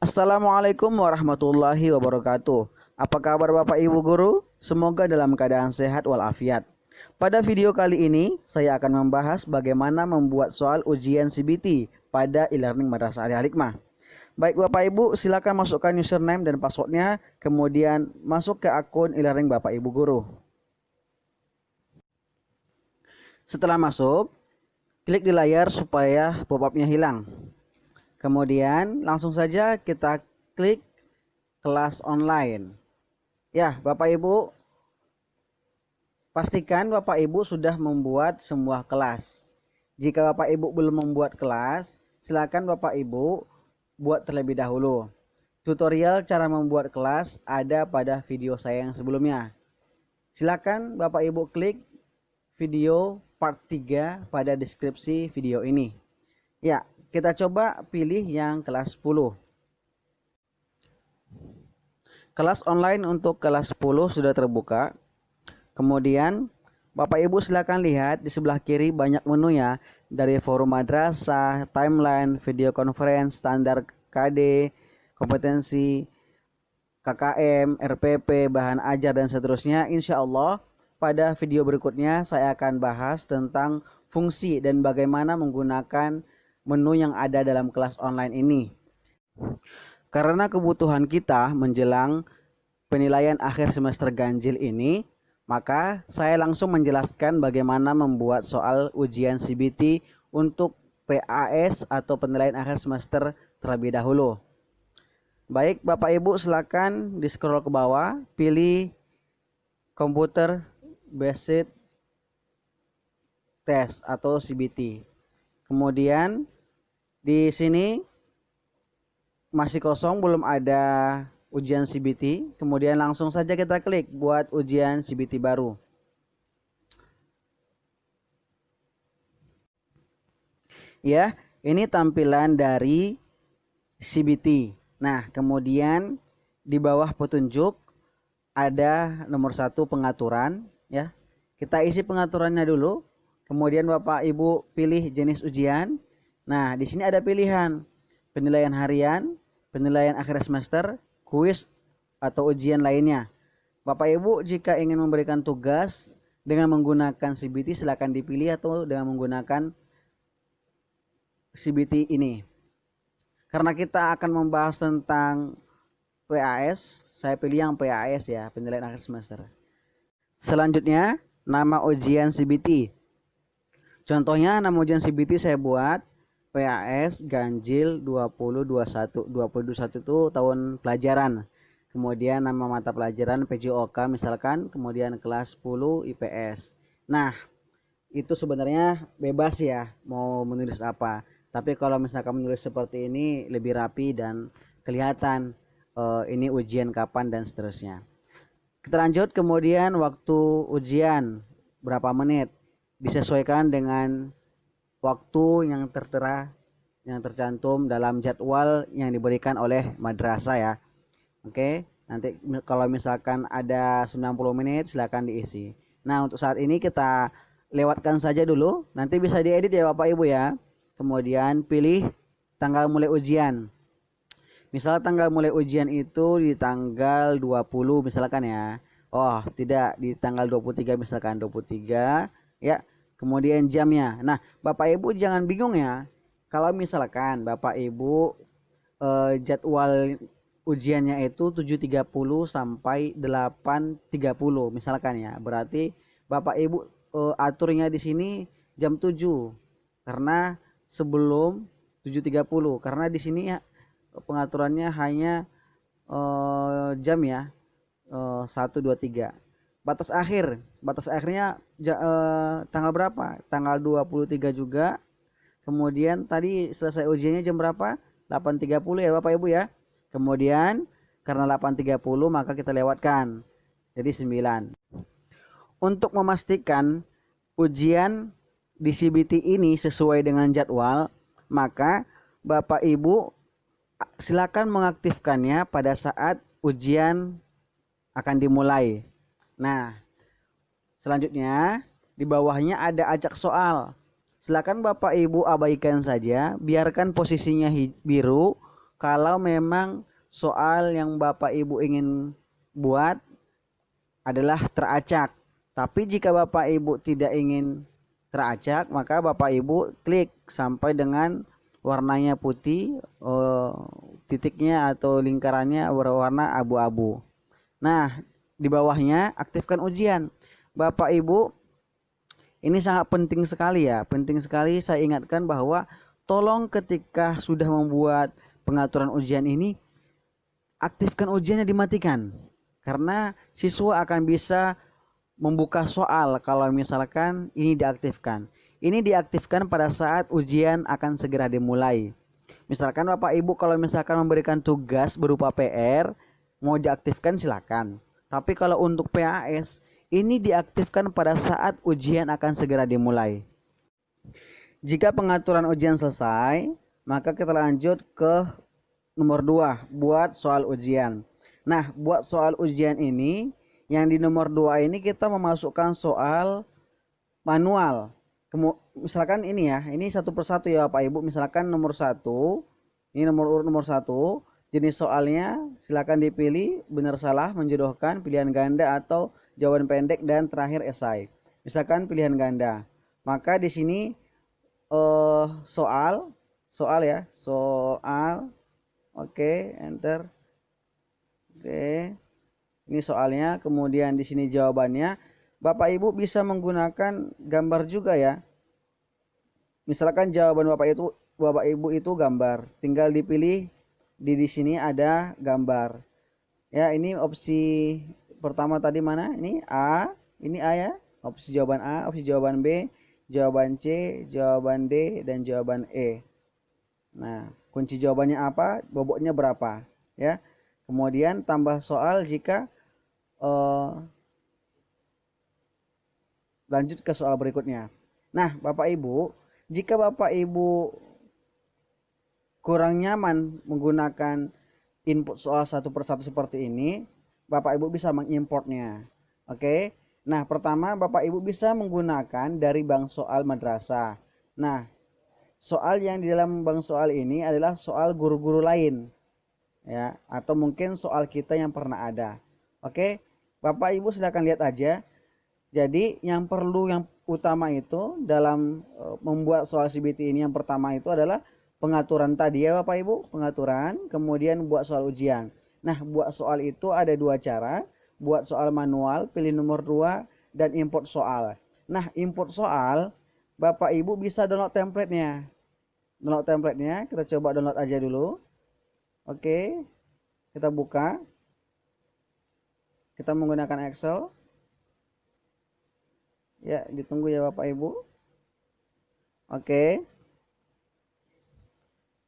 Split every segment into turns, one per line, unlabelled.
Assalamualaikum warahmatullahi wabarakatuh. Apa kabar Bapak Ibu Guru? Semoga dalam keadaan sehat walafiat. Pada video kali ini, saya akan membahas bagaimana membuat soal ujian CBT pada e-learning Madrasah Aliyah Hikmah. Baik Bapak Ibu, silakan masukkan username dan passwordnya, kemudian masuk ke akun e-learning Bapak Ibu Guru. Setelah masuk, klik di layar supaya pop-up-nya hilang. Kemudian langsung saja kita klik kelas online. Ya, Bapak Ibu, pastikan Bapak Ibu sudah membuat semua kelas. Jika Bapak Ibu belum membuat kelas, silakan Bapak Ibu buat terlebih dahulu. Tutorial cara membuat kelas ada pada video saya yang sebelumnya. Silakan Bapak Ibu klik video part 3 pada deskripsi video ini. Ya, kita coba pilih yang kelas 10. Kelas online untuk kelas 10 sudah terbuka. Kemudian Bapak Ibu silakan lihat di sebelah kiri banyak menu ya, dari forum madrasah, timeline, video conference, standar KD, kompetensi, KKM, RPP, bahan ajar dan seterusnya. Insya Allah pada video berikutnya saya akan bahas tentang fungsi dan bagaimana menggunakan menu yang ada dalam kelas online ini. Karena kebutuhan kita menjelang penilaian akhir semester ganjil ini, maka saya langsung menjelaskan bagaimana membuat soal ujian CBT untuk PAS atau penilaian akhir semester terlebih dahulu. Baik, Bapak Ibu silakan di scroll ke bawah, pilih Computer Based Test atau CBT. Kemudian di sini masih kosong, belum ada ujian CBT. Kemudian langsung saja kita klik buat ujian CBT baru. Ya, ini tampilan dari CBT. Nah, kemudian di bawah petunjuk ada nomor 1 pengaturan ya. Kita isi pengaturannya dulu. Kemudian Bapak Ibu pilih jenis ujian. Nah, di sini ada pilihan penilaian harian, penilaian akhir semester, kuis atau ujian lainnya. Bapak Ibu jika ingin memberikan tugas dengan menggunakan CBT silakan dipilih atau dengan menggunakan CBT ini. Karena kita akan membahas tentang PAS, saya pilih yang PAS ya, penilaian akhir semester. Selanjutnya, nama ujian CBT. Contohnya nama ujian CBT saya buat PAS Ganjil 2021. 2021 itu tahun pelajaran. Kemudian nama mata pelajaran PJOK misalkan, kemudian kelas 10 IPS. Nah, itu sebenarnya bebas ya mau menulis apa. Tapi kalau misalkan menulis seperti ini lebih rapi dan kelihatan ini ujian kapan dan seterusnya. Kita lanjut, kemudian waktu ujian berapa menit disesuaikan dengan waktu yang tertera yang tercantum dalam jadwal yang diberikan oleh madrasah ya. Oke, nanti kalau misalkan ada 90 menit silakan diisi. Nah, untuk saat ini kita lewatkan saja dulu, nanti bisa diedit ya Bapak Ibu ya. Kemudian pilih tanggal mulai ujian. Misal tanggal mulai ujian itu di tanggal 20 misalkan ya. Oh, tidak, di tanggal 23 misalkan 23 ya. Kemudian jamnya. Nah, Bapak Ibu jangan bingung ya. Kalau misalkan Bapak Ibu jadwal ujiannya itu 7.30 sampai 8.30 misalkan ya. Berarti Bapak Ibu aturnya di sini jam 7 karena sebelum 7.30 karena di sini ya pengaturannya hanya jam ya, 1, 2, 3. Batas akhirnya tanggal berapa? Tanggal 23 juga. Kemudian tadi selesai ujiannya jam berapa? 8.30 ya Bapak Ibu ya. Kemudian karena 8.30 maka kita lewatkan jadi 9. Untuk memastikan ujian di CBT ini sesuai dengan jadwal, maka Bapak Ibu silakan mengaktifkannya pada saat ujian akan dimulai. Nah, selanjutnya di bawahnya ada acak soal. Silakan Bapak Ibu abaikan saja, biarkan posisinya biru. kalau memang soal yang Bapak Ibu ingin buat adalah teracak. Tapi jika Bapak Ibu tidak ingin teracak, maka Bapak Ibu klik sampai dengan warnanya putih, titiknya atau lingkarannya berwarna abu-abu. Nah, di bawahnya aktifkan ujian. Bapak Ibu, ini sangat penting sekali ya. Penting sekali saya ingatkan bahwa tolong ketika sudah membuat pengaturan ujian ini, aktifkan ujiannya, dimatikan. Karena siswa akan bisa membuka soal kalau misalkan ini diaktifkan. Ini diaktifkan pada saat ujian akan segera dimulai. Misalkan Bapak Ibu kalau misalkan memberikan tugas berupa PR, mau diaktifkan silakan. Tapi kalau untuk PAS, ini diaktifkan pada saat ujian akan segera dimulai. Jika pengaturan ujian selesai, maka kita lanjut ke nomor 2, buat soal ujian. Nah, buat soal ujian ini, yang di nomor 2 ini kita memasukkan soal manual. Misalkan ini ya, ini satu persatu ya Pak Ibu. Misalkan nomor 1, ini nomor 1, jenis soalnya silakan dipilih benar salah, menjodohkan, pilihan ganda atau jawaban pendek, dan terakhir esai. Misalkan pilihan ganda. Maka di sini soal ya, soal. Oke, enter. Oke. Ini soalnya, kemudian di sini jawabannya. Bapak Ibu bisa menggunakan gambar juga ya. Misalkan jawaban Bapak Ibu itu gambar, tinggal dipilih di sini ada gambar. Ya, ini opsi pertama tadi mana? Ini A, ya. Opsi jawaban A, opsi jawaban B, jawaban C, jawaban D, dan jawaban E. Nah, kunci jawabannya apa? Bobotnya berapa? Ya. Kemudian tambah soal jika lanjut ke soal berikutnya. Nah, Bapak Ibu, jika Bapak Ibu kurang nyaman menggunakan input soal satu persatu seperti ini, Bapak Ibu bisa mengimportnya. Oke. Nah, pertama Bapak Ibu bisa menggunakan dari bank soal madrasah. Nah, soal yang di dalam bank soal ini adalah soal guru-guru lain. Ya, atau mungkin soal kita yang pernah ada. Oke. Bapak Ibu silakan lihat aja. Jadi yang utama itu dalam membuat soal CBT ini, yang pertama itu adalah pengaturan tadi ya Bapak Ibu, pengaturan, kemudian buat soal ujian. Nah, buat soal itu ada 2 cara, buat soal manual, pilih nomor 2, dan import soal. Nah, import soal, Bapak Ibu bisa download template-nya. Kita coba download aja dulu. Oke, kita buka. Kita menggunakan Excel. Ya, ditunggu ya Bapak Ibu. Oke.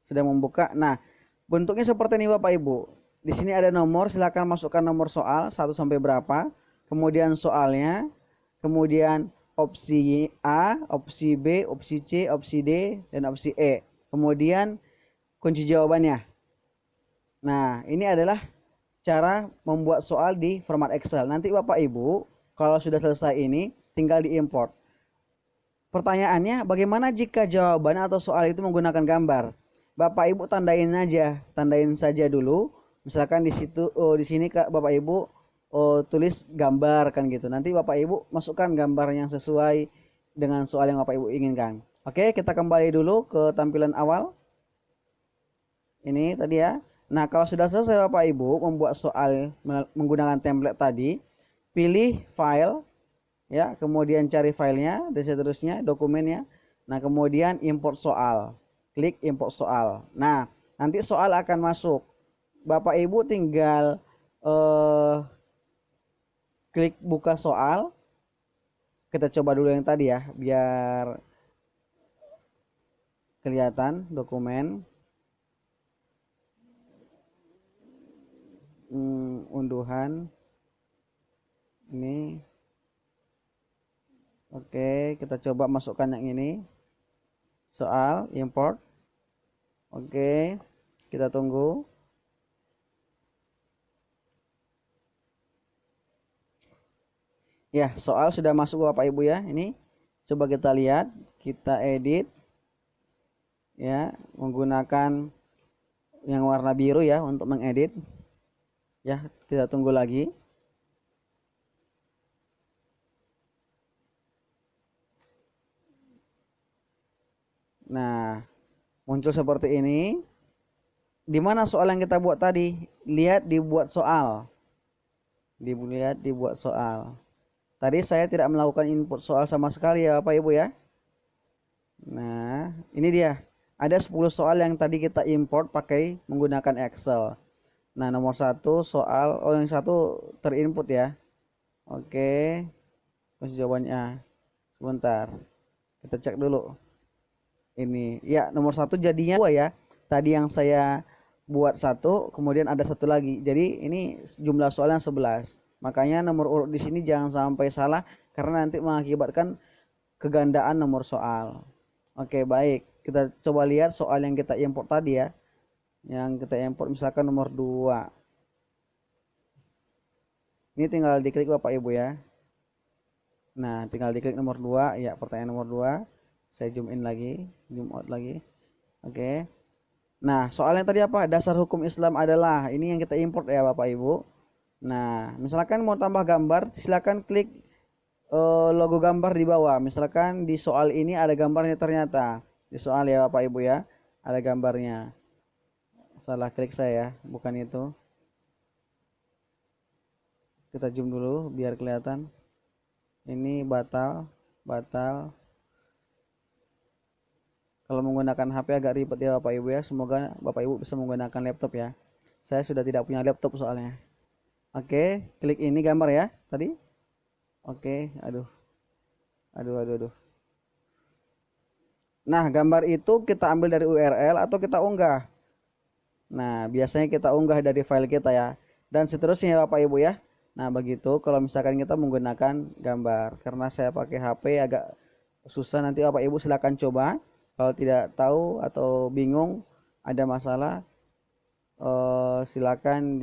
Sudah membuka. Nah, bentuknya seperti ini Bapak Ibu. Di sini ada nomor, silakan masukkan nomor soal 1 sampai berapa. Kemudian soalnya, kemudian opsi A, opsi B, opsi C, opsi D, dan opsi E. Kemudian kunci jawabannya. Nah, ini adalah cara membuat soal di format Excel. Nanti Bapak Ibu, kalau sudah selesai ini, tinggal diimport. Pertanyaannya, bagaimana jika jawaban atau soal itu menggunakan gambar? Bapak Ibu tandain saja dulu. Misalkan di situ, di sini Bapak Ibu tulis gambar kan gitu. Nanti Bapak Ibu masukkan gambar yang sesuai dengan soal yang Bapak Ibu inginkan. Oke, kita kembali dulu ke tampilan awal. Ini tadi ya. Nah, kalau sudah selesai Bapak Ibu membuat soal menggunakan template tadi, pilih file. Ya, kemudian cari filenya dan seterusnya, dokumennya. Nah, kemudian import soal. Klik import soal. Nah, nanti soal akan masuk. Bapak Ibu tinggal klik buka soal. Kita coba dulu yang tadi ya, biar kelihatan dokumen. Unduhan. Ini. Oke, kita coba masukkan yang ini. Soal, import. Oke, kita tunggu. Ya, soal sudah masuk Bapak Ibu ya. Ini coba kita lihat, kita edit. Ya, menggunakan yang warna biru ya untuk mengedit. Ya, kita tunggu lagi. Nah, muncul seperti ini. Di mana soal yang kita buat tadi? Lihat dibuat soal. Dilihat dibuat soal. Tadi saya tidak melakukan input soal sama sekali ya Bapak Ibu ya. Nah, ini dia. Ada 10 soal yang tadi kita import pakai menggunakan Excel. Nah, nomor satu soal, yang satu terinput ya. Oke, kasih jawabannya. Sebentar, kita cek dulu. Ini, ya nomor satu jadinya 2 ya. Tadi yang saya buat satu, kemudian ada satu lagi. Jadi ini jumlah soal yang 11. Makanya nomor urut di sini jangan sampai salah karena nanti mengakibatkan kegandaan nomor soal. Oke, baik. Kita coba lihat soal yang kita import tadi ya. Yang kita import misalkan nomor 2. Ini tinggal diklik Bapak Ibu ya. Nah, tinggal diklik nomor 2. Ya, pertanyaan nomor 2. Saya zoom in lagi, zoom out lagi. Oke. Nah, soalnya tadi apa? Dasar hukum Islam adalah. Ini yang kita import ya Bapak Ibu. Nah, misalkan mau tambah gambar, silakan klik logo gambar di bawah. Misalkan di soal ini ada gambarnya ternyata. Di soal ya Bapak Ibu ya, ada gambarnya. Salah klik saya, bukan itu. Kita zoom dulu biar kelihatan. Ini batal. Kalau menggunakan HP agak ribet ya Bapak Ibu ya. Semoga Bapak Ibu bisa menggunakan laptop ya. Saya sudah tidak punya laptop soalnya. Oke, klik ini gambar ya tadi. Oke, aduh. Nah, gambar itu kita ambil dari URL atau kita unggah. Nah, biasanya kita unggah dari file kita ya. Dan seterusnya ya Bapak Ibu ya. Nah, begitu kalau misalkan kita menggunakan gambar. Karena saya pakai HP agak susah, nanti Bapak Ibu silakan coba. Kalau tidak tahu atau bingung, ada masalah, silakan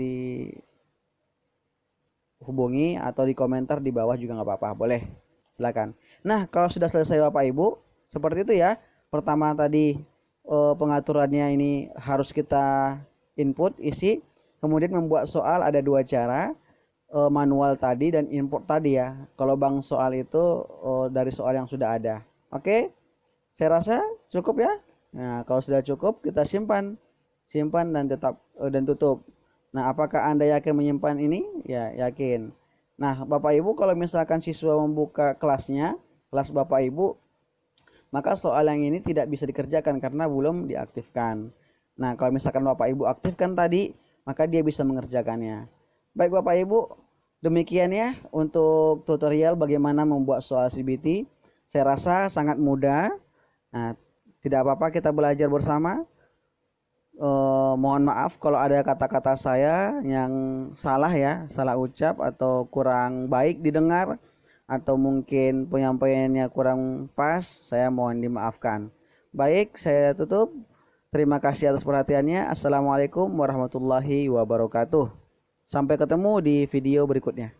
dihubungi atau di komentar di bawah juga nggak apa-apa. Boleh, silakan. Nah, kalau sudah selesai Bapak Ibu, seperti itu ya. Pertama tadi pengaturannya ini harus kita input, isi. Kemudian membuat soal ada 2 cara, manual tadi dan import tadi ya. Kalau bang soal itu dari soal yang sudah ada. Oke, saya rasa cukup ya. Nah, kalau sudah cukup kita simpan dan dan tutup. Nah, apakah Anda yakin menyimpan ini? Ya, yakin. Nah, Bapak Ibu kalau misalkan siswa membuka kelasnya, kelas Bapak Ibu, maka soal yang ini tidak bisa dikerjakan karena belum diaktifkan. Nah, kalau misalkan Bapak Ibu aktifkan tadi, maka dia bisa mengerjakannya. Baik Bapak Ibu, demikian ya untuk tutorial bagaimana membuat soal CBT. Saya rasa sangat mudah. Nah, tidak apa-apa kita belajar bersama. Mohon maaf kalau ada kata-kata saya yang salah ya, salah ucap atau kurang baik didengar, atau mungkin penyampaiannya kurang pas, saya mohon dimaafkan. Baik, saya tutup. Terima kasih atas perhatiannya. Assalamualaikum warahmatullahi wabarakatuh. Sampai ketemu di video berikutnya.